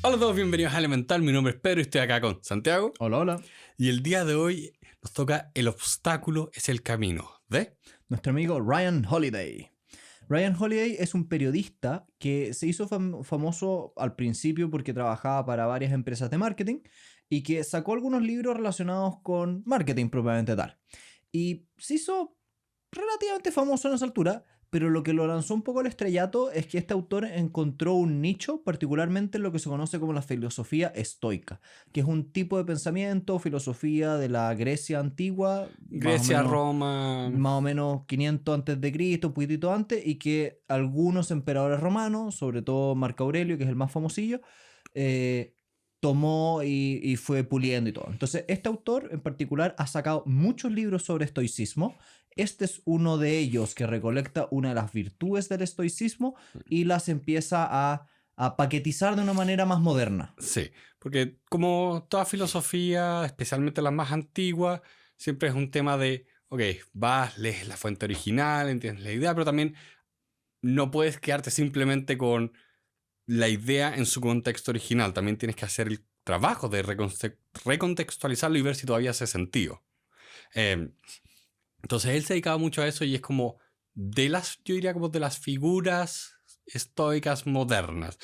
Hola a todos, bienvenidos a Elemental. Mi nombre es Pedro y estoy acá con Santiago. Hola, hola. Y el día de hoy nos toca El obstáculo es el camino de... Nuestro amigo Ryan Holiday. Ryan Holiday es un periodista que se hizo famoso al principio porque trabajaba para varias empresas de marketing y que sacó algunos libros relacionados con marketing propiamente tal. Y se hizo relativamente famoso en esa altura, pero lo que lo lanzó un poco al estrellato es que este autor encontró un nicho, particularmente en lo que se conoce como la filosofía estoica, que es un tipo de pensamiento, filosofía de la Grecia antigua, Grecia, Roma... más o menos 500 antes de Cristo, un poquitito antes, y que algunos emperadores romanos, sobre todo Marco Aurelio, que es el más famosillo, tomó y fue puliendo y todo. Entonces, este autor en particular ha sacado muchos libros sobre estoicismo. Este es uno de ellos que recolecta una de las virtudes del estoicismo y las empieza a paquetizar de una manera más moderna. Sí, porque como toda filosofía, especialmente las más antiguas, siempre es un tema de, ok, vas, lees la fuente original, entiendes la idea, pero también no puedes quedarte simplemente con la idea en su contexto original. También tienes que hacer el trabajo de recontextualizarlo y ver si todavía hace sentido. Entonces él se dedicaba mucho a eso y es como yo diría como de las figuras estoicas modernas.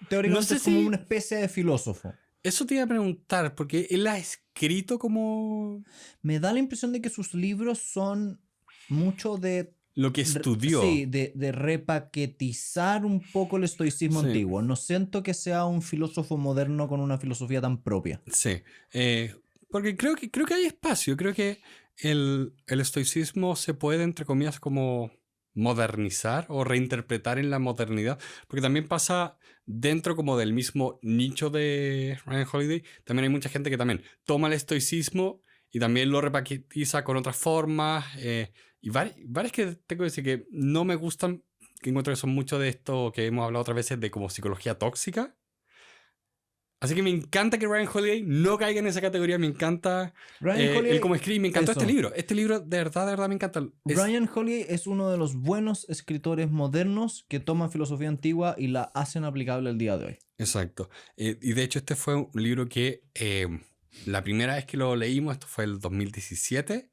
Teóricamente no sé es como si- una especie de filósofo. Eso te iba a preguntar, porque él ha escrito como Me da la impresión de que sus libros son mucho de... lo que estudió. Sí, de repaquetizar un poco el estoicismo Sí. antiguo. No siento que sea un filósofo moderno con una filosofía tan propia. Sí, porque creo que hay espacio. Creo que el estoicismo se puede, entre comillas, como modernizar o reinterpretar en la modernidad. Porque también pasa dentro como del mismo nicho de Ryan Holiday. También hay mucha gente que también toma el estoicismo y también lo repaquetiza con otras formas. Y varias que tengo que decir que no me gustan, que encuentro que son mucho de esto que hemos hablado otras veces de como psicología tóxica. Así que me encanta que Ryan Holiday no caiga en esa categoría. Me encanta Ryan Holiday, él como escribe. Me encantó eso. este libro. Este libro de verdad me encanta. Ryan Holiday es uno de los buenos escritores modernos que toman filosofía antigua y la hacen aplicable al día de hoy. Exacto. Y de hecho este fue un libro que la primera vez que lo leímos, esto fue el 2017.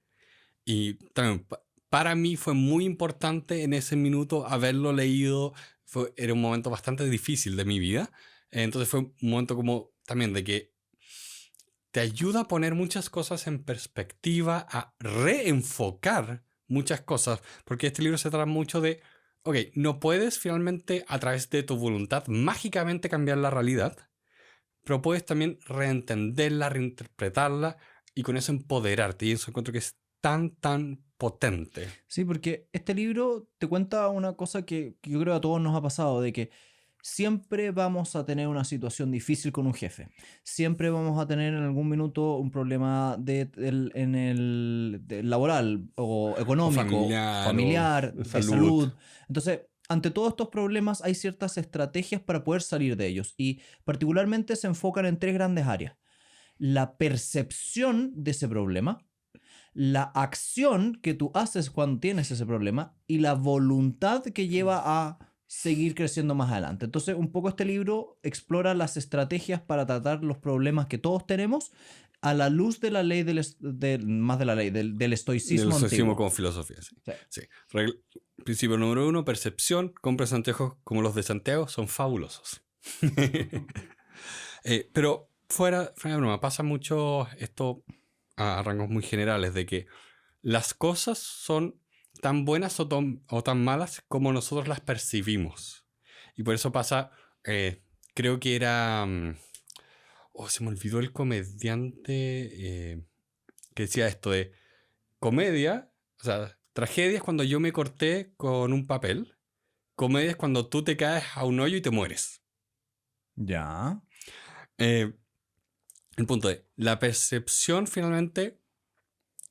Y también para mí fue muy importante en ese minuto haberlo leído. Era un momento bastante difícil de mi vida. Entonces fue un momento como también de que te ayuda a poner muchas cosas en perspectiva, a reenfocar muchas cosas, porque este libro se trata mucho de, ok, no puedes finalmente a través de tu voluntad mágicamente cambiar la realidad, pero puedes también reentenderla, reinterpretarla y con eso empoderarte. Y eso encuentro que es tan potente. Sí, porque este libro te cuenta una cosa que yo creo que a todos nos ha pasado, de que siempre vamos a tener una situación difícil con un jefe. Siempre vamos a tener en algún minuto un problema laboral o económico, familiar, de de salud. salud. Entonces, ante todos estos problemas hay ciertas estrategias para poder salir de ellos y particularmente se enfocan en tres grandes áreas. La percepción de ese problema, la acción que tú haces cuando tienes ese problema y la voluntad que lleva a seguir creciendo más adelante. Entonces, un poco este libro explora las estrategias para tratar los problemas que todos tenemos a la luz de la ley del estoicismo antiguo. Como filosofía, sí. Sí. Principio número 1, percepción. Compras anteojos como los de Santiago, son fabulosos. Pero fuera de broma, pasa mucho esto a rangos muy generales, de que las cosas son tan buenas o tan malas como nosotros las percibimos. Y por eso pasa, creo que era... se me olvidó el comediante que decía esto de comedia, o sea, tragedia es cuando yo me corté con un papel, comedia es cuando tú te caes a un hoyo y te mueres. Ya. El punto es, la percepción finalmente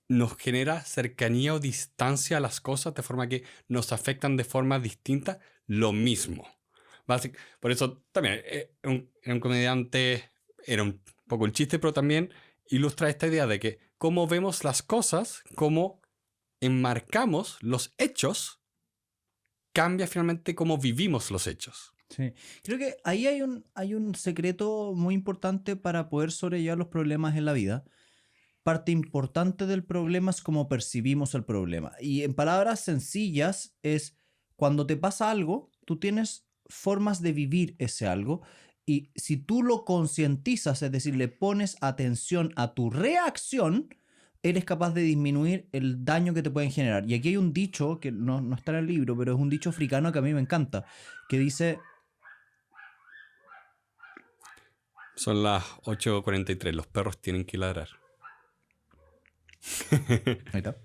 nos genera cercanía o distancia a las cosas de forma que nos afectan de forma distinta lo mismo. Por eso también era un comediante, era un poco el chiste, pero también ilustra esta idea de que cómo vemos las cosas, cómo enmarcamos los hechos, cambia finalmente cómo vivimos los hechos. Sí. Creo que ahí hay un secreto muy importante para poder sobrellevar los problemas en la vida. Parte importante del problema es cómo percibimos el problema. Y en palabras sencillas es cuando te pasa algo, tú tienes formas de vivir ese algo y si tú lo concientizas, es decir, le pones atención a tu reacción, eres capaz de disminuir el daño que te pueden generar. Y aquí hay un dicho que no está en el libro, pero es un dicho africano que a mí me encanta, que dice... Son las 8:43, los perros tienen que ladrar. Ahí está.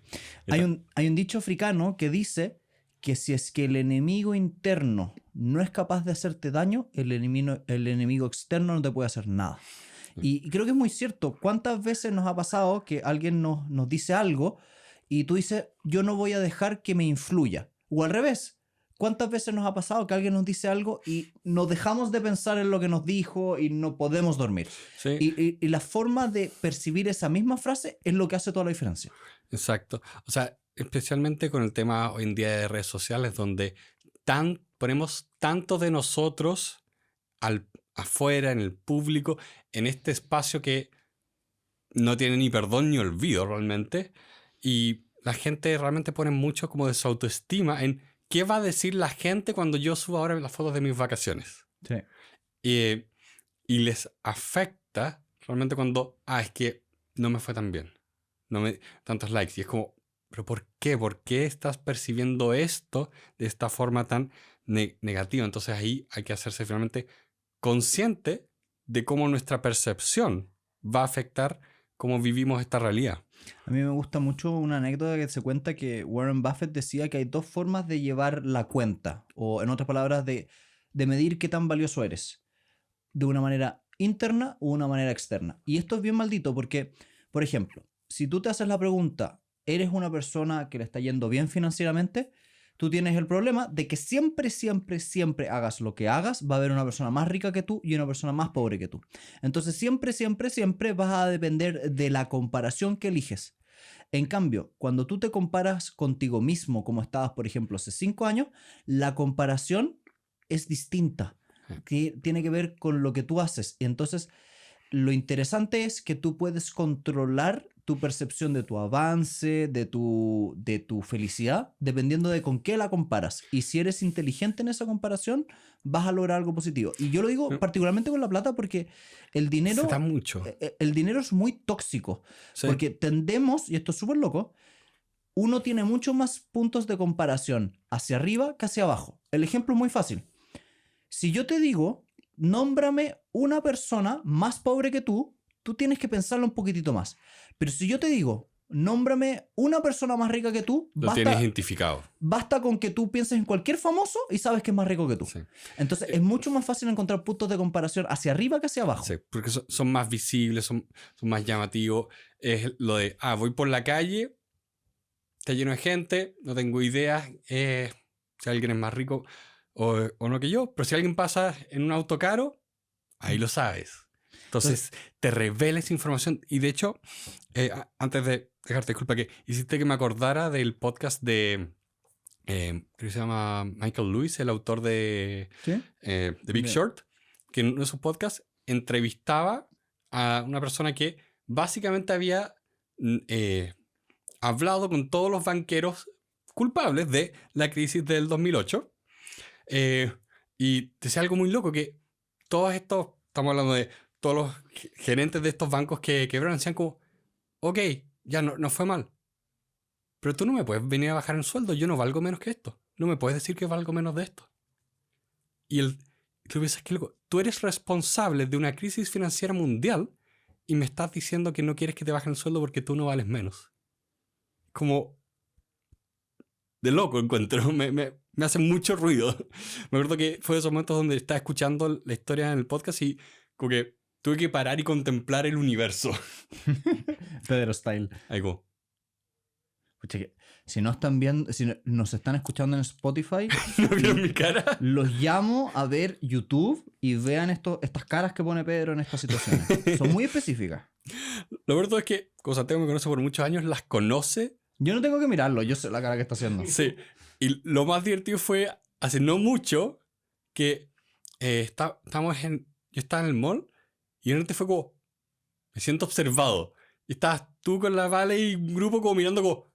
Hay un dicho africano que dice que si es que el enemigo interno no es capaz de hacerte daño, el enemigo externo no te puede hacer nada. Y creo que es muy cierto. ¿Cuántas veces nos ha pasado que alguien nos dice algo y tú dices, yo no voy a dejar que me influya? O al revés. ¿Cuántas veces nos ha pasado que alguien nos dice algo y nos dejamos de pensar en lo que nos dijo y no podemos dormir? Sí, Y la forma de percibir esa misma frase es lo que hace toda la diferencia. exacto. O sea, especialmente con el tema hoy en día de redes sociales, donde ponemos tanto de nosotros afuera, en el público, en este espacio que no tiene ni perdón ni olvido realmente. Y la gente realmente pone mucho como de su autoestima en qué va a decir la gente cuando yo suba ahora las fotos de mis vacaciones. Sí. Y les afecta realmente cuando, es que no me fue tan bien. Tantos likes. Y es como, ¿pero por qué? ¿Por qué estás percibiendo esto de esta forma tan negativa? Entonces ahí hay que hacerse finalmente consciente de cómo nuestra percepción va a afectar cómo vivimos esta realidad. A mí me gusta mucho una anécdota que se cuenta que Warren Buffett decía que hay dos formas de llevar la cuenta, o en otras palabras, de medir qué tan valioso eres, de una manera interna o una manera externa. Y esto es bien maldito porque, por ejemplo, si tú te haces la pregunta, ¿eres una persona que le está yendo bien financieramente? Tú tienes el problema de que siempre, siempre, siempre hagas lo que hagas, va a haber una persona más rica que tú y una persona más pobre que tú. Entonces siempre, siempre, siempre vas a depender de la comparación que eliges. En cambio, cuando tú te comparas contigo mismo como estabas, por ejemplo, hace 5 años, la comparación es distinta. Tiene que ver con lo que tú haces. Y entonces, lo interesante es que tú puedes controlar tu percepción de tu avance, de tu felicidad, dependiendo de con qué la comparas. Y si eres inteligente en esa comparación, vas a lograr algo positivo. Y yo lo digo particularmente con la plata porque el dinero, Se da mucho. el dinero es muy tóxico. Sí. Porque tendemos, y esto es súper loco, uno tiene muchos más puntos de comparación hacia arriba que hacia abajo. El ejemplo es muy fácil. Si yo te digo, nómbrame una persona más pobre que tú tienes que pensarlo un poquitito más. Pero si yo te digo, nómbrame una persona más rica que tú, Lo tienes identificado. Basta con que tú pienses en cualquier famoso y sabes que es más rico que tú. Sí. Entonces es mucho más fácil encontrar puntos de comparación hacia arriba que hacia abajo. Sí, porque son más visibles, son más llamativos. Es lo de, voy por la calle, está lleno de gente, no tengo idea si alguien es más rico o no que yo, pero si alguien pasa en un auto caro, ahí lo sabes. Entonces te revela esa información. Y de hecho, antes de dejarte, disculpa, que hiciste que me acordara del podcast de, creo que se llama Michael Lewis, el autor de ¿Sí? The Big Short, que en uno de sus podcasts entrevistaba a una persona que básicamente había hablado con todos los banqueros culpables de la crisis del 2008. Y decía algo muy loco, que todos estos, estamos hablando de todos los gerentes de estos bancos que quebraron, decían como, ok, ya no fue mal, pero tú no me puedes venir a bajar el sueldo, yo no valgo menos que esto, no me puedes decir que valgo menos de esto. Y tú piensas que loco, tú eres responsable de una crisis financiera mundial y me estás diciendo que no quieres que te bajen el sueldo porque tú no vales menos. Como de loco encuentro, me hace mucho ruido. Me acuerdo que fue de esos momentos donde estaba escuchando la historia en el podcast y como que tuve que parar y contemplar el universo. Pedro Style. Algo. Pucha, si no están viendo, si nos están escuchando en Spotify, ¿No vieron mi cara? los llamo a ver YouTube y vean estas caras que pone Pedro en estas situaciones. Son muy específicas. Lo verdad es que, como Santiago me conoce por muchos años, las conoce. Yo no tengo que mirarlo, yo sé la cara que está haciendo. Sí. Y lo más divertido fue hace no mucho que yo estaba en el mall y de repente fue como, me siento observado. Y estabas tú con la Vale y un grupo como mirando como,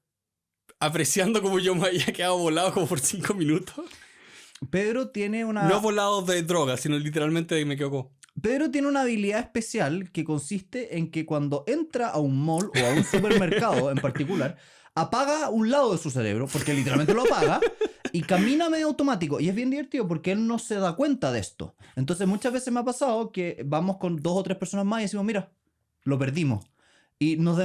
apreciando como yo me había quedado volado como por 5 minutos. Pedro tiene una... No volado de droga, sino literalmente me quedo como... Pedro tiene una habilidad especial que consiste en que cuando entra a un mall o a un supermercado en particular, apaga un lado de su cerebro, porque literalmente lo apaga, y camina medio automático. Y es bien divertido porque él no se da cuenta de esto. Entonces muchas veces me ha pasado que vamos con 2 o 3 personas más y decimos, mira, lo perdimos. Y nos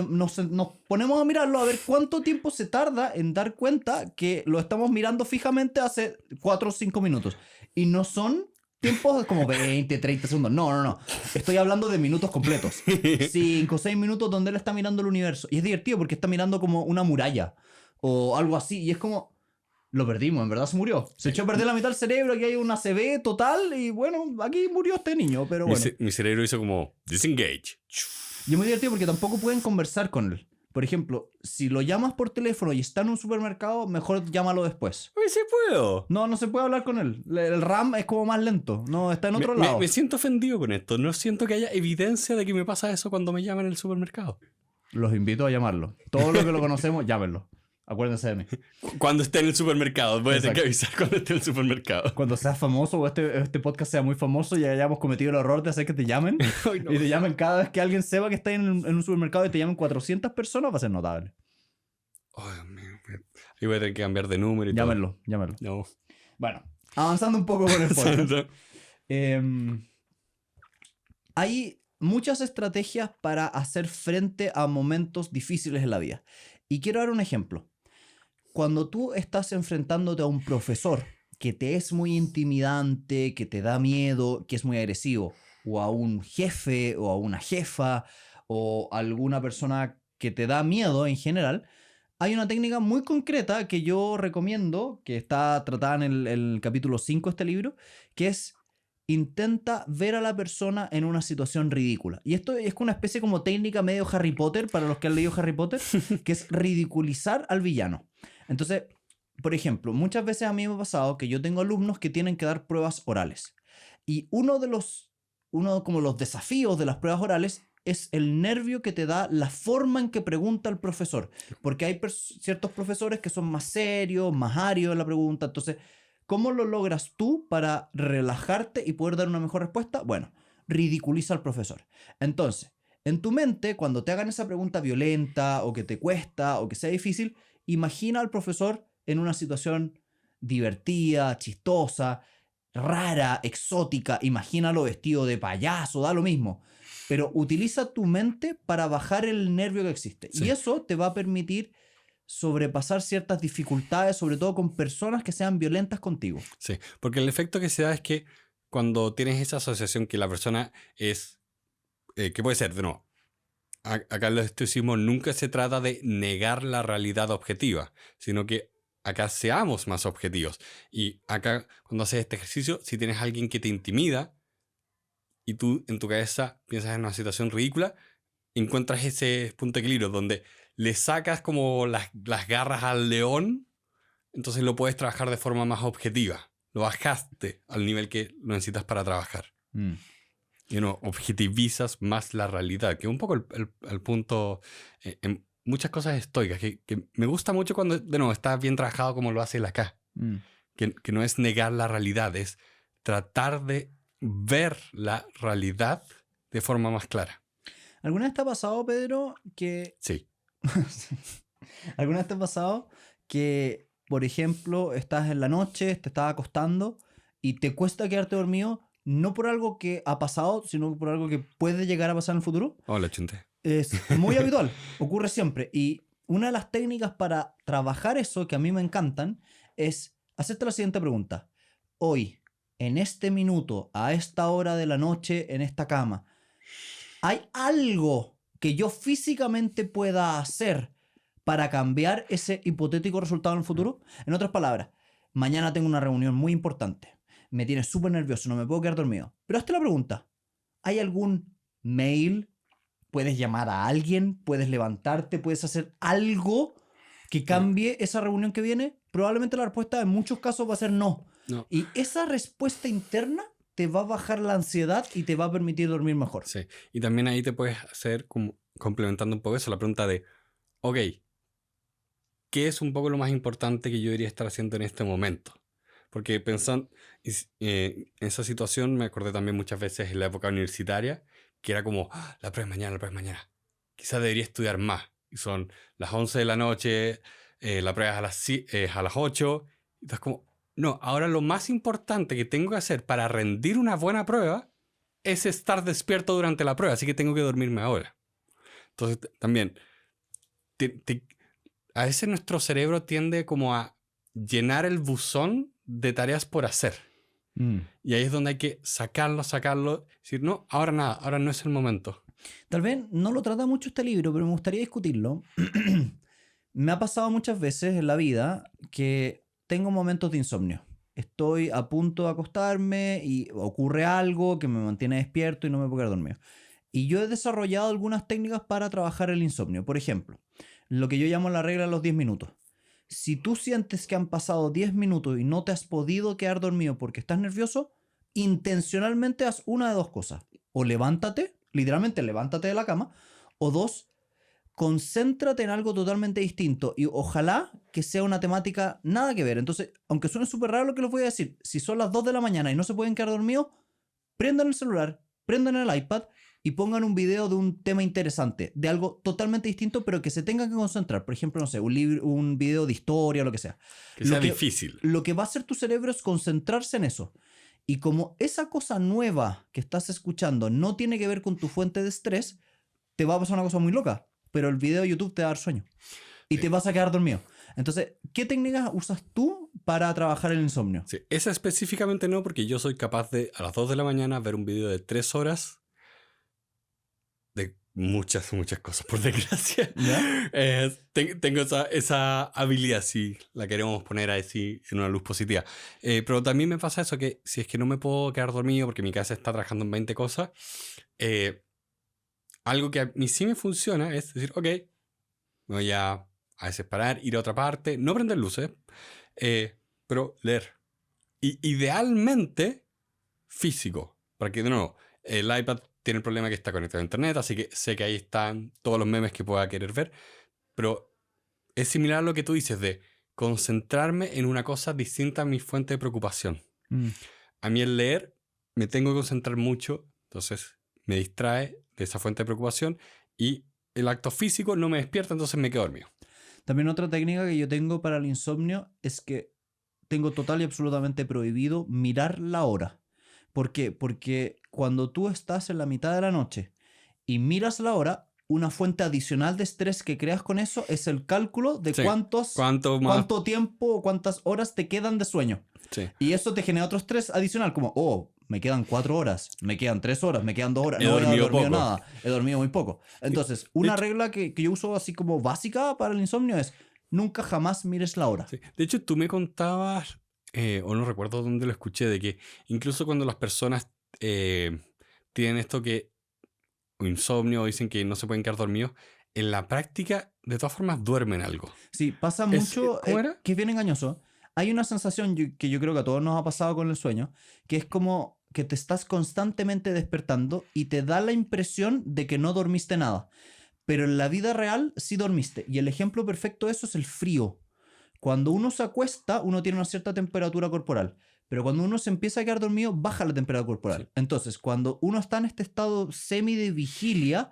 ponemos a mirarlo a ver cuánto tiempo se tarda en dar cuenta que lo estamos mirando fijamente hace 4 o 5 minutos. Y no son tiempos como 20, 30 segundos. No. Estoy hablando de minutos completos. 5 o 6 minutos donde él está mirando el universo. Y es divertido porque está mirando como una muralla o algo así. Y es como, lo perdimos, en verdad se murió. Se echó a perder la mitad del cerebro, aquí hay una ACV total y bueno, aquí murió este niño, pero bueno. Mi cerebro hizo como, disengage. Y es muy divertido porque tampoco pueden conversar con él. Por ejemplo, si lo llamas por teléfono y está en un supermercado, mejor llámalo después. Oye, sí puedo. No se puede hablar con él. El RAM es como más lento. No, está en otro lado. Me siento ofendido con esto. No siento que haya evidencia de que me pasa eso cuando me llaman en el supermercado. Los invito a llamarlo. Todos los que lo conocemos, llámenlo. Acuérdense de mí. Cuando esté en el supermercado. Voy a tener que avisar cuando esté en el supermercado. Cuando seas famoso o este podcast sea muy famoso y hayamos cometido el error de hacer que te llamen. Ay, no. Y te llamen cada vez que alguien sepa que está en un supermercado y te llamen 400 personas, va a ser notable. Oh, Dios mío. Ahí voy a tener que cambiar de número y Llámenlo. todo. Bueno, avanzando un poco con el podcast. Hay muchas estrategias para hacer frente a momentos difíciles en la vida. Y quiero dar un ejemplo. Cuando tú estás enfrentándote a un profesor que te es muy intimidante, que te da miedo, que es muy agresivo, o a un jefe o a una jefa o alguna persona que te da miedo en general, hay una técnica muy concreta que yo recomiendo, que está tratada en el capítulo 5 de este libro, que es intenta ver a la persona en una situación ridícula. Y esto es una especie como técnica medio Harry Potter, para los que han leído Harry Potter, que es ridiculizar al villano. Entonces, por ejemplo, muchas veces a mí me ha pasado que yo tengo alumnos que tienen que dar pruebas orales. Y uno como los desafíos de las pruebas orales es el nervio que te da la forma en que pregunta el profesor. Porque hay ciertos profesores que son más serios, más áridos en la pregunta. Entonces, ¿cómo lo logras tú para relajarte y poder dar una mejor respuesta? Bueno, ridiculiza al profesor. Entonces, en tu mente, cuando te hagan esa pregunta violenta o que te cuesta o que sea difícil, imagina al profesor en una situación divertida, chistosa, rara, exótica. Imagínalo vestido de payaso, da lo mismo. Pero utiliza tu mente para bajar el nervio que existe. Sí. Y eso te va a permitir sobrepasar ciertas dificultades, sobre todo con personas que sean violentas contigo. Sí, porque el efecto que se da es que cuando tienes esa asociación que la persona es... ¿qué puede ser? No. Acá en el estoicismo nunca se trata de negar la realidad objetiva, sino que acá seamos más objetivos. Y acá, cuando haces este ejercicio, si tienes a alguien que te intimida y tú en tu cabeza piensas en una situación ridícula, encuentras ese punto de equilibrio donde le sacas como las garras al león, entonces lo puedes trabajar de forma más objetiva. Lo bajaste al nivel que lo necesitas para trabajar. Y no objetivizas más la realidad, que es un poco el punto en muchas cosas estoicas, que me gusta mucho cuando, de nuevo, está bien trabajado como lo hace él acá. Que no es negar la realidad, es tratar de ver la realidad de forma más clara. ¿Alguna vez te ha pasado, Pedro, que... Sí. ¿Alguna vez te ha pasado que, por ejemplo, estás en la noche, te estás acostando y te cuesta quedarte dormido? No por algo que ha pasado, sino por algo que puede llegar a pasar en el futuro. Hola, chunté. Es muy habitual, ocurre siempre. Y una de las técnicas para trabajar eso, que a mí me encantan, es hacerte la siguiente pregunta. Hoy, en este minuto, a esta hora de la noche, en esta cama, ¿hay algo que yo físicamente pueda hacer para cambiar ese hipotético resultado en el futuro? En otras palabras, mañana tengo una reunión muy importante. Me tiene súper nervioso, no me puedo quedar dormido. Pero hazte la pregunta. ¿Hay algún mail? ¿Puedes llamar a alguien? ¿Puedes levantarte? ¿Puedes hacer algo que cambie esa reunión que viene? Probablemente la respuesta en muchos casos va a ser no. Y esa respuesta interna te va a bajar la ansiedad y te va a permitir dormir mejor. Sí. Y también ahí te puedes hacer, como, complementando un poco eso, la pregunta de, ok, ¿qué es un poco lo más importante que yo debería estar haciendo en este momento? Porque pensando en esa situación me acordé también muchas veces en la época universitaria, que era como, "Ah, la prueba es mañana, la prueba es mañana. Quizás debería estudiar más. Y son las 11 de la noche, la prueba es a las 8. Y estás como, no, ahora lo más importante que tengo que hacer para rendir una buena prueba es estar despierto durante la prueba, así que tengo que dormirme ahora. Entonces también, a veces nuestro cerebro tiende como a llenar el buzón de tareas por hacer. Y ahí es donde hay que sacarlo, decir, no, ahora nada, ahora no es el momento. Tal vez no lo trata mucho este libro, pero me gustaría discutirlo. Me ha pasado muchas veces en la vida que tengo momentos de insomnio. Estoy a punto de acostarme y ocurre algo que me mantiene despierto y no me puedo quedar dormido. Y yo he desarrollado algunas técnicas para trabajar el insomnio. Por ejemplo, lo que yo llamo la regla de los 10 minutos. Si tú sientes que han pasado 10 minutos y no te has podido quedar dormido porque estás nervioso, intencionalmente haz una de dos cosas. O levántate, literalmente levántate de la cama, o dos, concéntrate en algo totalmente distinto y ojalá que sea una temática nada que ver. Entonces, aunque suene súper raro lo que les voy a decir, si son las 2 de la mañana y no se pueden quedar dormidos, prendan el celular, prendan el iPad y pongan un video de un tema interesante, de algo totalmente distinto, pero que se tengan que concentrar. Por ejemplo, no sé, un video de historia, lo que sea. Que sea difícil. Lo que va a hacer tu cerebro es concentrarse en eso. Y como esa cosa nueva que estás escuchando no tiene que ver con tu fuente de estrés, te va a pasar una cosa muy loca. Pero el video de YouTube te va a dar sueño. Y te vas a quedar dormido. Entonces, ¿qué técnicas usas tú para trabajar el insomnio? Sí, esa específicamente no, porque yo soy capaz de a las 2 de la mañana ver un video de 3 horas de muchas cosas, por desgracia. ¿Ya? Tengo esa habilidad, si la queremos poner así en una luz positiva. Pero también me pasa eso, que si es que no me puedo quedar dormido porque mi cabeza está trabajando en 20 cosas, algo que a mí sí me funciona es decir, ok, me voy a veces parar, ir a otra parte, no prender luces, pero leer. Y idealmente físico, para que de nuevo, el iPad tiene el problema que está conectado a internet, así que sé que ahí están todos los memes que pueda querer ver, pero es similar a lo que tú dices de concentrarme en una cosa distinta a mi fuente de preocupación. A mí el leer me tengo que concentrar mucho, entonces me distrae de esa fuente de preocupación y el acto físico no me despierta, entonces me quedo dormido. También otra técnica que yo tengo para el insomnio es que tengo total y absolutamente prohibido mirar la hora. ¿Por qué? Porque cuando tú estás en la mitad de la noche y miras la hora, una fuente adicional de estrés que creas con eso es el cálculo de Sí. cuánto tiempo o cuántas horas te quedan de sueño. Sí. Y eso te genera otro estrés adicional, como, oh, me quedan 4 horas, me quedan 3 horas, me quedan 2 horas, He no he dormido dormido poco. nada, he dormido muy poco. Entonces, una regla que yo uso así como básica para el insomnio es, nunca jamás mires la hora. Sí. De hecho, tú me contabas, o no recuerdo dónde lo escuché, de que incluso cuando las personas tienen esto que, o insomnio, o dicen que no se pueden quedar dormidos, en la práctica, de todas formas, duermen algo. Sí, pasa mucho, ¿cómo era? que es bien engañoso. Hay una sensación que yo creo que a todos nos ha pasado con el sueño, que es como que te estás constantemente despertando y te da la impresión de que no dormiste nada. Pero en la vida real sí dormiste. Y el ejemplo perfecto de eso es el frío. Cuando uno se acuesta, uno tiene una cierta temperatura corporal. Pero cuando uno se empieza a quedar dormido, baja la temperatura corporal. Sí. Entonces, cuando uno está en este estado semi de vigilia,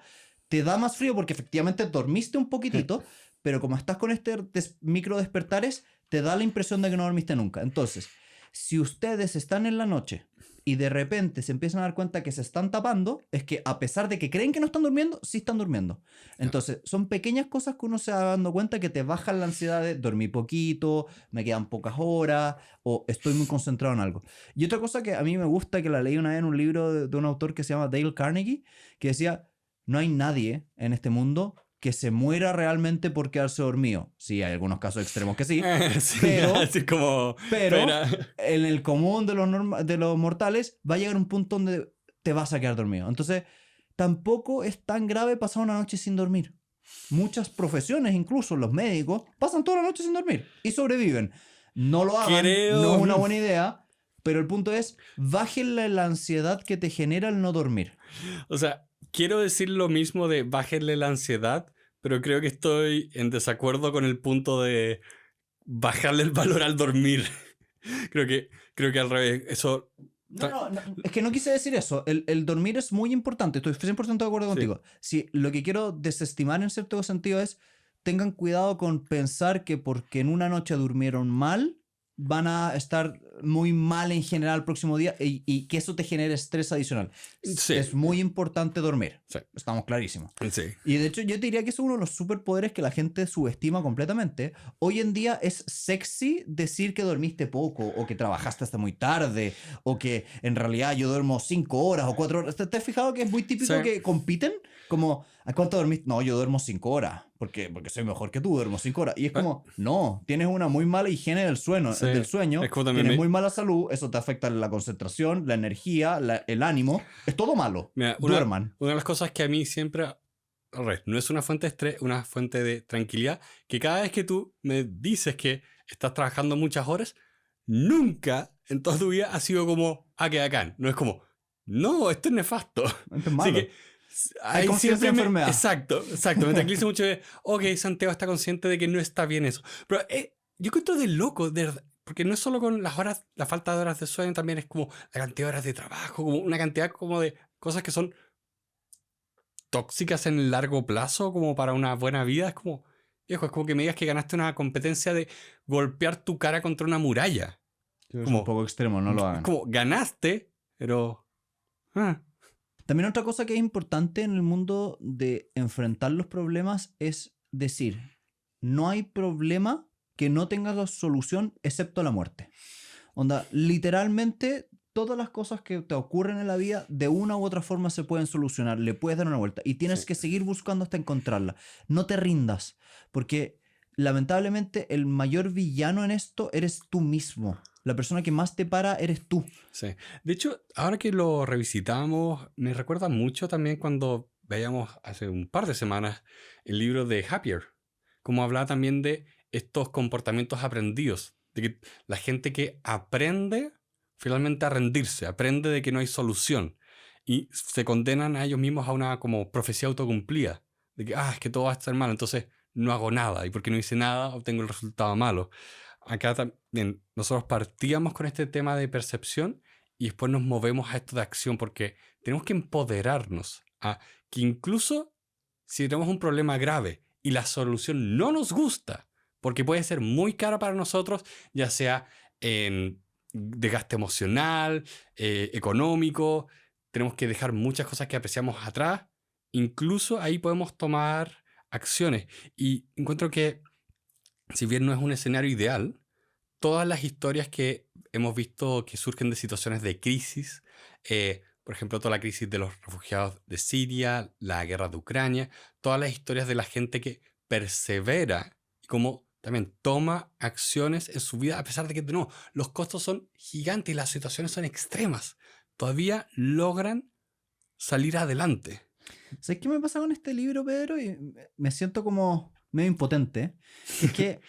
te da más frío porque efectivamente dormiste un poquitito, pero como estás con este micro despertares, te da la impresión de que no dormiste nunca. Entonces, si ustedes están en la noche y de repente se empiezan a dar cuenta que se están tapando, es que a pesar de que creen que no están durmiendo, sí están durmiendo. Entonces, son pequeñas cosas que uno se va dando cuenta que te bajan la ansiedad de dormir poquito, me quedan pocas horas, o estoy muy concentrado en algo. Y otra cosa que a mí me gusta, que la leí una vez en un libro de un autor que se llama Dale Carnegie, que decía, no hay nadie en este mundo que se muera realmente por quedarse dormido. Sí, hay algunos casos extremos que sí, Sí, pero, así como, pero espera. en el común de los mortales va a llegar un punto donde te vas a quedar dormido. Entonces, tampoco es tan grave pasar una noche sin dormir. Muchas profesiones, incluso los médicos, pasan toda la noche sin dormir y sobreviven. No lo hagan, no es una buena idea, Pero el punto es, bájenle la ansiedad que te genera el no dormir. O sea, quiero decir lo mismo de bájenle la ansiedad, pero creo que estoy en desacuerdo con el punto de bajarle el valor al dormir. creo que al revés, eso... No, es que no quise decir eso. El dormir es muy importante, estoy 100% de acuerdo Sí. contigo. Sí, lo que quiero desestimar en cierto sentido es, tengan cuidado con pensar que porque en una noche durmieron mal, van a estar muy mal en general el próximo día y que eso te genere estrés adicional. Sí. Es muy importante dormir. Sí. Estamos clarísimos. Sí. Y de hecho yo te diría que es uno de los superpoderes que la gente subestima completamente. Hoy en día es sexy decir que dormiste poco o que trabajaste hasta muy tarde o que en realidad yo duermo 5 horas o 4 horas. ¿Te has fijado que es muy típico Sí. que compiten? Como, ¿a cuánto dormiste? No, yo duermo 5 horas porque soy mejor que tú, duermo 5 horas. Y es como, no, tienes una muy mala higiene del sueño, Sí. del sueño, Es como también tienes muy mala salud, eso te afecta la concentración, la energía, el ánimo, es todo malo. Mira, Duerman. una de las cosas que a mí siempre... al revés, no es una fuente de estrés, una fuente de tranquilidad, que cada vez que tú me dices que estás trabajando muchas horas, nunca en toda tu vida ha sido como, qué bacán. No es como, no, esto es nefasto. Esto es Así malo. que Hay ahí conciencia siempre de enfermedad. Exacto. Me tranquiliza mucho de, ok, Santiago está consciente de que no está bien eso. Pero yo encuentro de loco, de verdad, porque no es solo con las horas, la falta de horas de sueño, también es como la cantidad de horas de trabajo, como una cantidad como de cosas que son tóxicas en el largo plazo, como para una buena vida. Es como, viejo, es como que me digas que ganaste una competencia de golpear tu cara contra una muralla. Es Como- un poco extremo, no lo hagan. Como ganaste, pero... También otra cosa que es importante en el mundo de enfrentar los problemas es decir, no hay problema que no tenga la solución excepto la muerte. Onda, literalmente todas las cosas que te ocurren en la vida de una u otra forma se pueden solucionar, le puedes dar una vuelta y tienes Sí. que seguir buscando hasta encontrarla. No te rindas, porque lamentablemente el mayor villano en esto eres tú mismo. La persona que más te para eres tú. Sí. De hecho, ahora que lo revisitamos, me recuerda mucho también cuando veíamos hace un par de semanas el libro de Happier, como hablaba también de estos comportamientos aprendidos, de que la gente que aprende finalmente a rendirse, aprende de que no hay solución y se condenan a ellos mismos a una como profecía autocumplida, de que, es que todo va a estar mal, entonces no hago nada y porque no hice nada obtengo el resultado malo. Acá también nosotros partíamos con este tema de percepción y después nos movemos a esto de acción porque tenemos que empoderarnos a que incluso si tenemos un problema grave y la solución no nos gusta, porque puede ser muy cara para nosotros, ya sea en desgaste emocional, económico, tenemos que dejar muchas cosas que apreciamos atrás, incluso ahí podemos tomar acciones. Y encuentro que si bien no es un escenario ideal, todas las historias que hemos visto que surgen de situaciones de crisis, por ejemplo, toda la crisis de los refugiados de Siria, la guerra de Ucrania, todas las historias de la gente que persevera y como también toma acciones en su vida, a pesar de que no, los costos son gigantes y las situaciones son extremas, todavía logran salir adelante. ¿Sabes qué me pasa con este libro, Pedro? Y me siento como medio impotente. Es que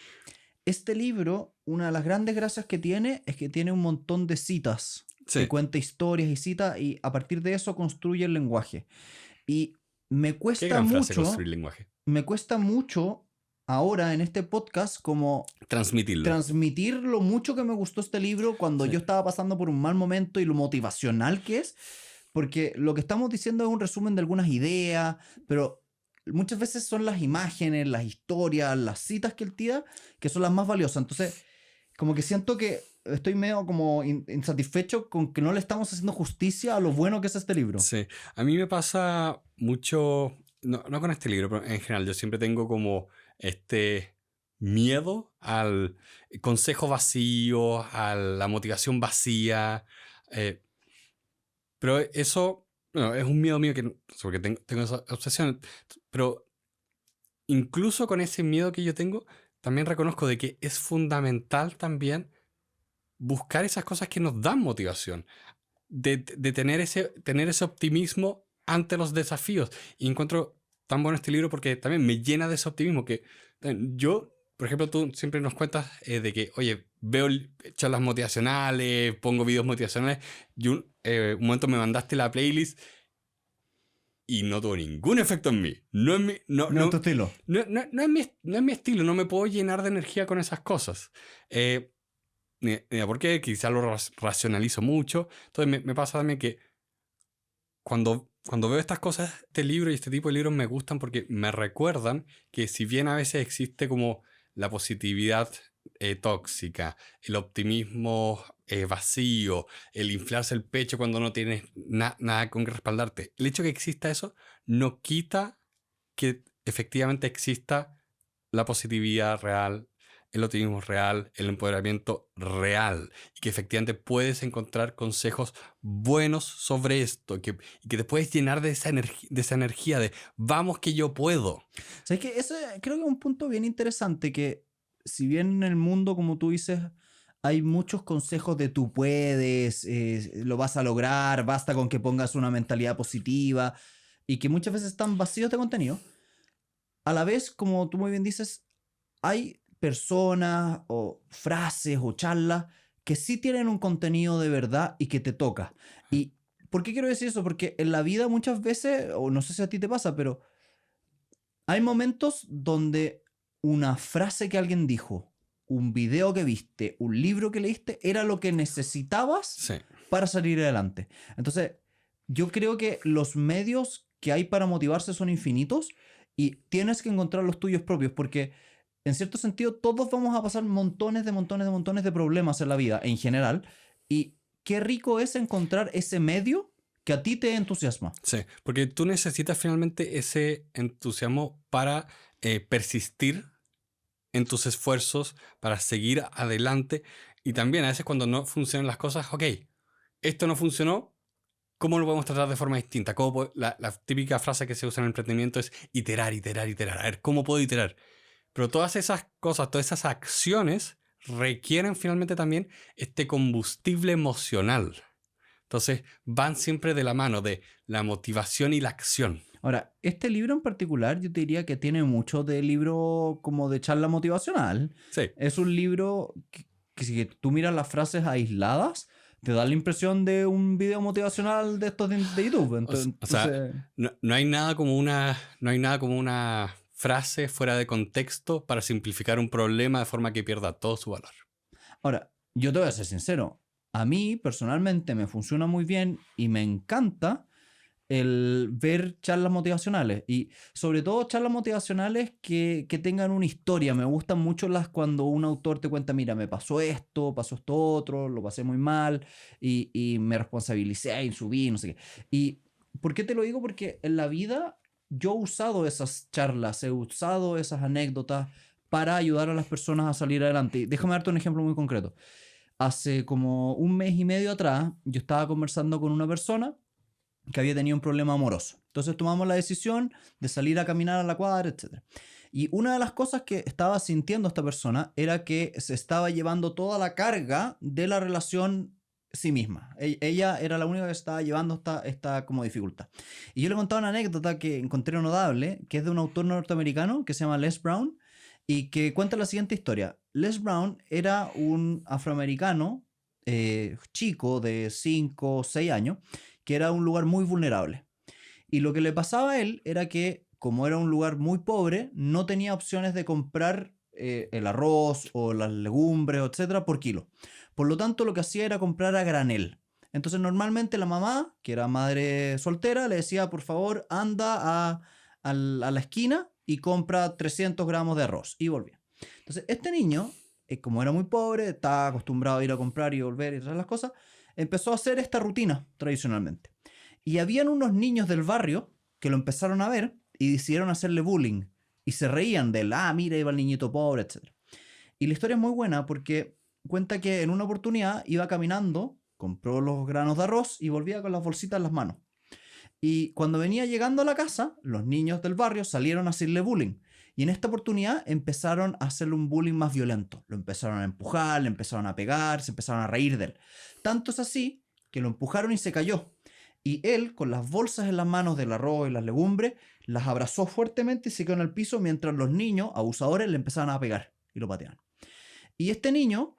este libro, una de las grandes gracias que tiene es que tiene un montón de citas. Sí. Que cuenta historias y citas y a partir de eso construye el lenguaje. Y me Qué cuesta gran frase mucho, construir lenguaje. me cuesta mucho ahora en este podcast como Transmitirlo. transmitir lo mucho que me gustó este libro cuando Sí. yo estaba pasando por un mal momento y lo motivacional que es, porque lo que estamos diciendo es un resumen de algunas ideas, pero muchas veces son las imágenes, las historias, las citas que él tira que son las más valiosas. Entonces, como que siento que estoy medio como insatisfecho con que no le estamos haciendo justicia a lo bueno que es este libro. Sí, a mí me pasa mucho, no con este libro, pero en general, yo siempre tengo como este miedo al consejo vacío, a la motivación vacía, pero eso, bueno, es un miedo mío que, porque tengo esa obsesión, pero incluso con ese miedo que yo tengo, también reconozco de que es fundamental también buscar esas cosas que nos dan motivación, de tener ese optimismo ante los desafíos. Y encuentro tan bueno este libro porque también me llena de ese optimismo que yo por ejemplo, tú siempre nos cuentas de que, oye, veo charlas motivacionales, pongo videos motivacionales, y un momento me mandaste la playlist y no tuvo ningún efecto en mí. No es mi, no, No es tu no, estilo. no es mi estilo, no me puedo llenar de energía con esas cosas. Mira, ¿por qué? Quizá lo racionalizo mucho. Entonces me pasa también que cuando veo estas cosas, este libro y este tipo de libros me gustan porque me recuerdan que si bien a veces existe como la positividad tóxica, el optimismo vacío, el inflarse el pecho cuando no tienes nada con que respaldarte, el hecho de que exista eso no quita que efectivamente exista la positividad real, el optimismo real, el empoderamiento real, y que efectivamente puedes encontrar consejos buenos sobre esto, y que te puedes llenar de esa energía de vamos que yo puedo. ¿Sabes qué? Ese creo que es un punto bien interesante que si bien en el mundo, como tú dices, hay muchos consejos de tú puedes, lo vas a lograr, basta con que pongas una mentalidad positiva y que muchas veces están vacíos de contenido, a la vez, como tú muy bien dices, hay personas o frases o charlas que sí tienen un contenido de verdad y que te toca. ¿Y por qué quiero decir eso? Porque en la vida muchas veces, o no sé si a ti te pasa, pero hay momentos donde una frase que alguien dijo, un video que viste, un libro que leíste, era lo que necesitabas Sí, para salir adelante. Entonces, yo creo que los medios que hay para motivarse son infinitos y tienes que encontrar los tuyos propios porque en cierto sentido todos vamos a pasar montones de problemas en la vida en general y qué rico es encontrar ese medio que a ti te entusiasma. sí, porque tú necesitas finalmente ese entusiasmo para persistir en tus esfuerzos, para seguir adelante, y también a veces cuando no funcionan las cosas, ok, esto no funcionó, ¿cómo lo podemos tratar de forma distinta? La típica frase que se usa en el emprendimiento es iterar, iterar, iterar. A ver, ¿cómo puedo iterar? Pero todas esas cosas, todas esas acciones requieren finalmente también este combustible emocional. Entonces van siempre de la mano de la motivación y la acción. Ahora, este libro en particular yo te diría que tiene mucho de libro como de charla motivacional. Sí, Es un libro que si tú miras las frases aisladas, te da la impresión de un video motivacional de estos de YouTube. o sea, Entonces, no hay nada como una frase fuera de contexto para simplificar un problema de forma que pierda todo su valor. ahora, yo te voy a ser sincero. A mí personalmente me funciona muy bien y me encanta el ver charlas motivacionales y sobre todo charlas motivacionales que tengan una historia. Me gustan mucho las cuando un autor te cuenta, mira, me pasó esto otro, lo pasé muy mal y me responsabilicé y subí, no sé qué. ¿Y por qué te lo digo? Porque en la vida yo he usado esas charlas, he usado esas anécdotas para ayudar a las personas a salir adelante. Y déjame darte un ejemplo muy concreto. Hace como un mes y medio atrás, yo estaba conversando con una persona que había tenido un problema amoroso. Entonces tomamos la decisión de salir a caminar a la cuadra, etc. Y una de las cosas que estaba sintiendo esta persona era que se estaba llevando toda la carga de la relación sí misma. Ella era la única que estaba llevando esta como dificultad. Y yo le contaba una anécdota que encontré notable, que es de un autor norteamericano que se llama Les Brown y que cuenta la siguiente historia. Les Brown era un afroamericano chico de 5 o 6 años que era un lugar muy vulnerable. Y lo que le pasaba a él era que, como era un lugar muy pobre, no tenía opciones de comprar el arroz o las legumbres, etcétera, por kilo. Por lo tanto, lo que hacía era comprar a granel. Entonces, normalmente la mamá, que era madre soltera, le decía, por favor, anda a la esquina y compra 300 gramos de arroz. Y volvía. Entonces, este niño, como era muy pobre, estaba acostumbrado a ir a comprar y volver y todas las cosas, empezó a hacer esta rutina tradicionalmente. Y habían unos niños del barrio que lo empezaron a ver y decidieron hacerle bullying. Y se reían de él. Ah, mira, iba el niñito pobre, etc. Y la historia es muy buena porque cuenta que en una oportunidad iba caminando, compró los granos de arroz y volvía con las bolsitas en las manos. Y cuando venía llegando a la casa, los niños del barrio salieron a hacerle bullying. Y en esta oportunidad empezaron a hacerle un bullying más violento. Lo empezaron a empujar, le empezaron a pegar, se empezaron a reír de él. Tanto es así que lo empujaron y se cayó. Y él, con las bolsas en las manos del arroz y las legumbres, las abrazó fuertemente y se quedó en el piso mientras los niños, abusadores, le empezaban a pegar. y lo pateaban. Y este niño,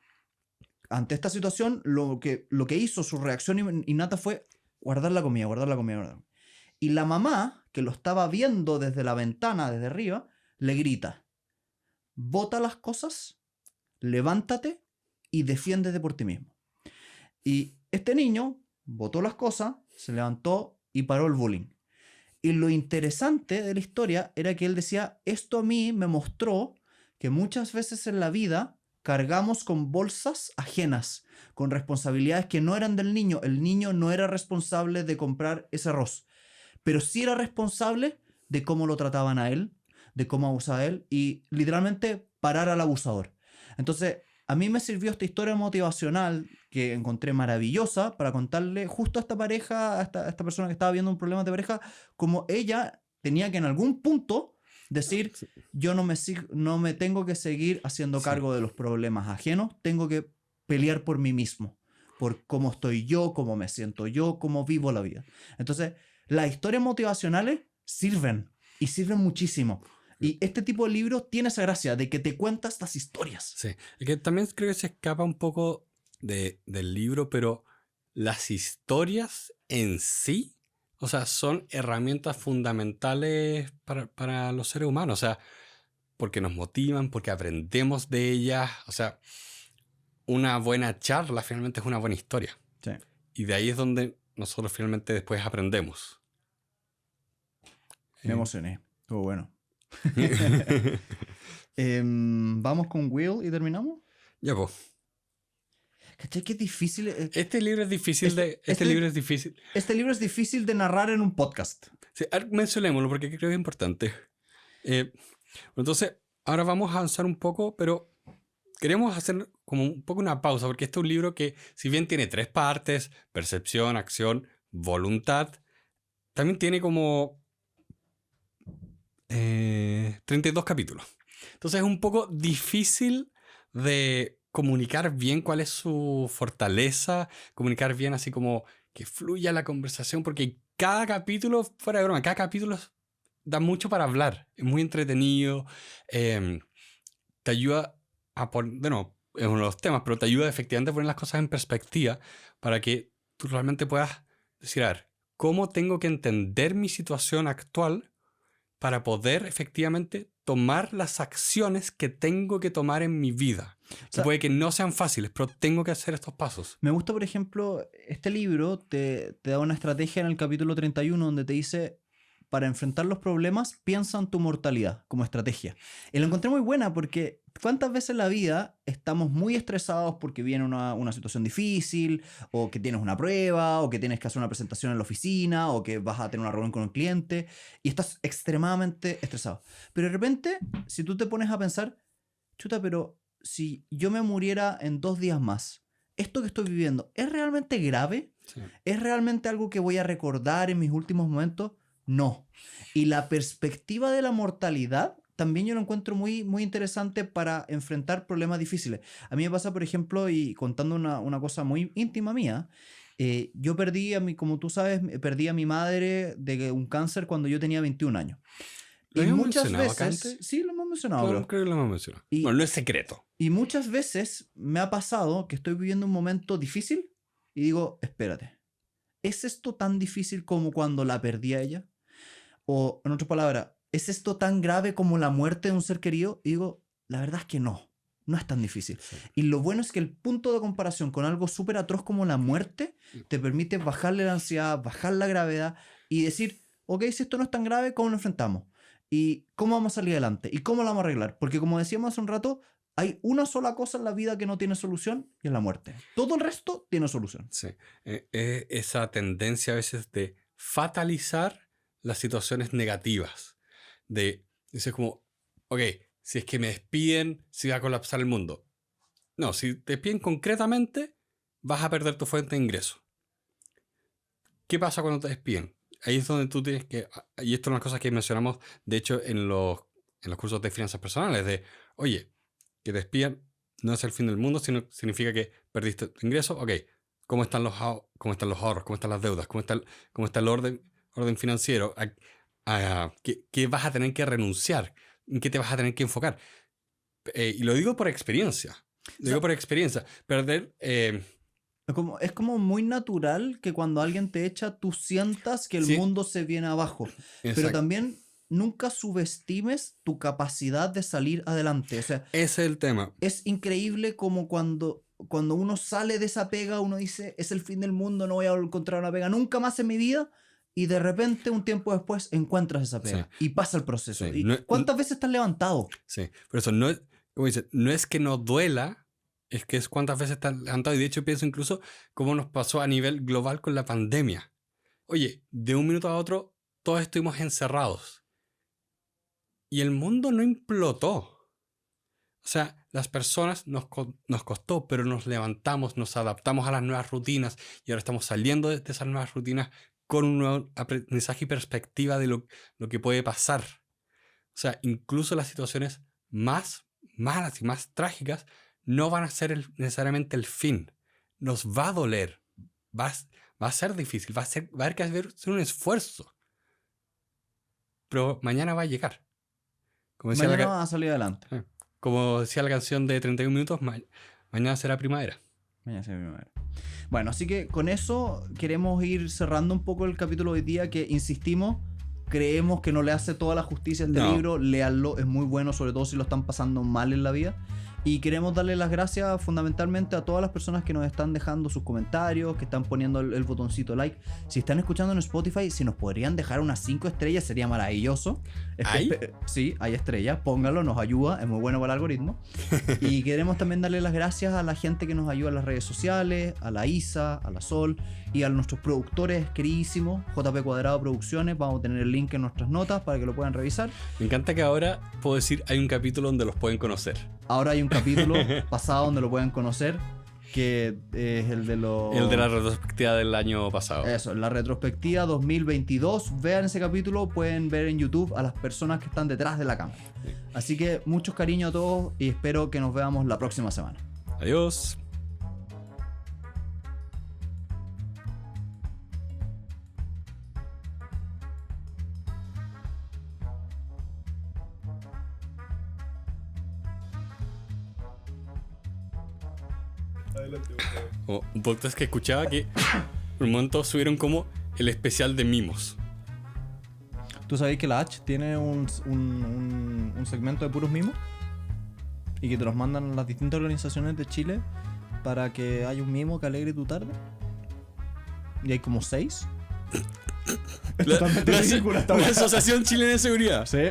ante esta situación, lo que hizo, su reacción innata fue guardar la comida, guardar la comida, guardar la comida. Y la mamá, que lo estaba viendo desde la ventana, desde arriba, le grita: bota las cosas, levántate y defiéndete por ti mismo. Y este niño botó las cosas, se levantó y paró el bullying. Y lo interesante de la historia era que él decía: esto a mí me mostró que muchas veces en la vida cargamos con bolsas ajenas, con responsabilidades que no eran del niño. El niño no era responsable de comprar ese arroz, pero sí era responsable de cómo lo trataban a él, de cómo abusaba él, y literalmente parar al abusador. Entonces, a mí me sirvió esta historia motivacional que encontré maravillosa para contarle justo a esta pareja, a esta persona que estaba viendo un problema de pareja, como ella tenía que en algún punto decir: yo no me tengo que seguir haciendo cargo de los problemas ajenos, tengo que pelear por mí mismo, por cómo estoy yo, cómo me siento yo, cómo vivo la vida. Entonces, las historias motivacionales sirven, y sirven muchísimo. Y este tipo de libros tiene esa gracia de que te cuenta estas historias. Sí, es que también creo que se escapa un poco del libro, pero las historias en sí, o sea, son herramientas fundamentales para los seres humanos, o sea, porque nos motivan, porque aprendemos de ellas, o sea, una buena charla finalmente es una buena historia. Sí. Y de ahí es donde nosotros finalmente después aprendemos. Me emocioné. Estuvo bueno. Vamos con Will y terminamos. Ya, pues. ¿Cachai? Que es difícil. Este libro es difícil Este libro es difícil. Este libro es difícil de narrar en un podcast. Sí, mencionémoslo porque creo que es importante. Entonces, ahora vamos a avanzar un poco, pero queremos hacer como un poco una pausa, porque este es un libro que, si bien tiene 3 partes: percepción, acción, voluntad, también tiene como 32 capítulos. Entonces es un poco difícil de comunicar bien cuál es su fortaleza, comunicar bien así como que fluya la conversación, porque cada capítulo, fuera de broma, cada capítulo da mucho para hablar, es muy entretenido, te ayuda a poner, bueno, es uno de los temas, pero te ayuda efectivamente a poner las cosas en perspectiva para que tú realmente puedas decir: a ver, ¿cómo tengo que entender mi situación actual para poder efectivamente tomar las acciones que tengo que tomar en mi vida? O sea, puede que no sean fáciles, pero tengo que hacer estos pasos. Me gusta, por ejemplo, este libro te da una estrategia en el capítulo 31 donde te dice: para enfrentar los problemas, piensa en tu mortalidad como estrategia. Y lo encontré muy buena porque ¿cuántas veces en la vida estamos muy estresados porque viene una situación difícil, o que tienes una prueba, o que tienes que hacer una presentación en la oficina, o que vas a tener una reunión con un cliente y estás extremadamente estresado? Pero de repente, si tú te pones a pensar: chuta, pero si yo me muriera en 2 días más, ¿esto que estoy viviendo es realmente grave? Sí. ¿Es realmente algo que voy a recordar en mis últimos momentos? No. Y la perspectiva de la mortalidad también yo lo encuentro muy, muy interesante para enfrentar problemas difíciles. A mí me pasa, por ejemplo, y contando una cosa muy íntima mía, yo como tú sabes, perdí a mi madre de un cáncer cuando yo tenía 21 años. ¿Lo Y habíamos muchas mencionado acá veces, antes? sí, lo hemos mencionado, Claro, creo que lo hemos mencionado. Bueno, no es secreto. Y muchas veces me ha pasado que estoy viviendo un momento difícil y digo: espérate, ¿es esto tan difícil como cuando la perdí a ella? O, en otras palabras, ¿es esto tan grave como la muerte de un ser querido? Y digo: la verdad es que no es tan difícil. Sí. Y lo bueno es que el punto de comparación con algo súper atroz como la muerte te permite bajarle la ansiedad, bajar la gravedad y decir: ok, si esto no es tan grave, ¿cómo lo enfrentamos? ¿Y cómo vamos a salir adelante? ¿Y cómo lo vamos a arreglar? Porque como decíamos hace un rato, hay una sola cosa en la vida que no tiene solución, y es la muerte. Todo el resto tiene solución. Sí. Esa tendencia a veces de fatalizar las situaciones negativas. Dices como: ok, si es que me despiden, si va a colapsar el mundo. No, si te despiden concretamente, vas a perder tu fuente de ingreso. ¿Qué pasa cuando te despiden? Ahí es donde tú tienes que... Y esto es una cosa que mencionamos, de hecho, en los cursos de finanzas personales, de, oye, que te despidan no es el fin del mundo, sino significa que perdiste tu ingreso. Ok, ¿cómo están los ahorros? ¿Cómo están las deudas? ¿Cómo está el orden financiero? ¿Qué vas a tener que renunciar? ¿En qué te vas a tener que enfocar? Y lo digo por experiencia. Lo digo por experiencia. Perder... Es como muy natural que cuando alguien te echa, tú sientas que el Sí. mundo se viene abajo. Pero exacto. también nunca subestimes tu capacidad de salir adelante. O sea, Ese es el tema. es increíble como cuando uno sale de esa pega, uno dice, es el fin del mundo, no voy a encontrar una pega nunca más en mi vida. Y de repente, un tiempo después, encuentras esa pega. Y pasa el proceso. Sí. ¿Y cuántas veces estás levantado? Sí, por eso no es, como dice, no es que no duela, es que es cuántas veces estás levantado. Y de hecho pienso incluso cómo nos pasó a nivel global con la pandemia. Oye, de un minuto a otro todos estuvimos encerrados. Y el mundo no implotó. O sea, las personas nos costó, pero nos levantamos, nos adaptamos a las nuevas rutinas y ahora estamos saliendo de esas nuevas rutinas con un nuevo aprendizaje y perspectiva de lo que puede pasar. O sea, incluso las situaciones más malas y más trágicas no van a ser necesariamente el fin. Nos va a doler. Va a ser difícil. Va a haber que hacer un esfuerzo. Pero mañana va a llegar. Como decía Mañana va a salir adelante. Como decía la canción de 31 minutos, mañana será primavera. Mañana será primavera. Bueno, así que con eso queremos ir cerrando un poco el capítulo de hoy día, que insistimos, creemos que no le hace toda la justicia a este libro. Léanlo, es muy bueno, sobre todo si lo están pasando mal en la vida. Y queremos darle las gracias fundamentalmente a todas las personas que nos están dejando sus comentarios, que están poniendo el botoncito like. Si están escuchando en Spotify, si nos podrían dejar unas 5 estrellas sería maravilloso. ¿Hay? Sí, hay estrellas, pónganlo, nos ayuda, es muy bueno para el algoritmo. Y queremos también darle las gracias a la gente que nos ayuda en las redes sociales, a la Isa, a la Sol y a nuestros productores queridísimos, JP Cuadrado Producciones. Vamos a tener el link en nuestras notas para que lo puedan revisar. Me encanta que ahora puedo decir hay un capítulo donde los pueden conocer. Ahora hay un capítulo pasado donde lo pueden conocer, que es el de la retrospectiva del año pasado. Eso, la retrospectiva 2022. Vean ese capítulo, pueden ver en YouTube a las personas que están detrás de la cámara. Sí. Así que muchos cariños a todos y espero que nos veamos la próxima semana. Adiós. Adelante, por favor. O un podcast que escuchaba que por un momento subieron como el especial de mimos. ¿Tú sabes que la H tiene un segmento de puros mimos? Y que te los mandan las distintas organizaciones de Chile para que haya un mimo que alegre tu tarde. Y hay como 6. Es totalmente ridícula esta La weá. Asociación Chilena de Seguridad. Sí.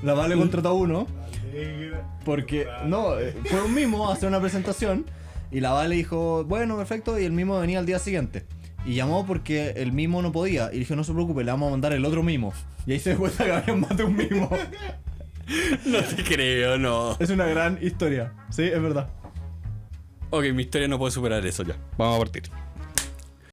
La Vale contrató a uno Alegra. porque no, fue un mimo a hacer una presentación y la Vale dijo, bueno, perfecto, y el mimo venía al día siguiente. Y llamó porque el mimo no podía. Y dijo, no se preocupe, le vamos a mandar el otro mimo. Y ahí se dio cuenta que había más de un mimo. No te creo, no. Es una gran historia. Sí, es verdad. Ok, mi historia no puede superar eso ya. Vamos a partir.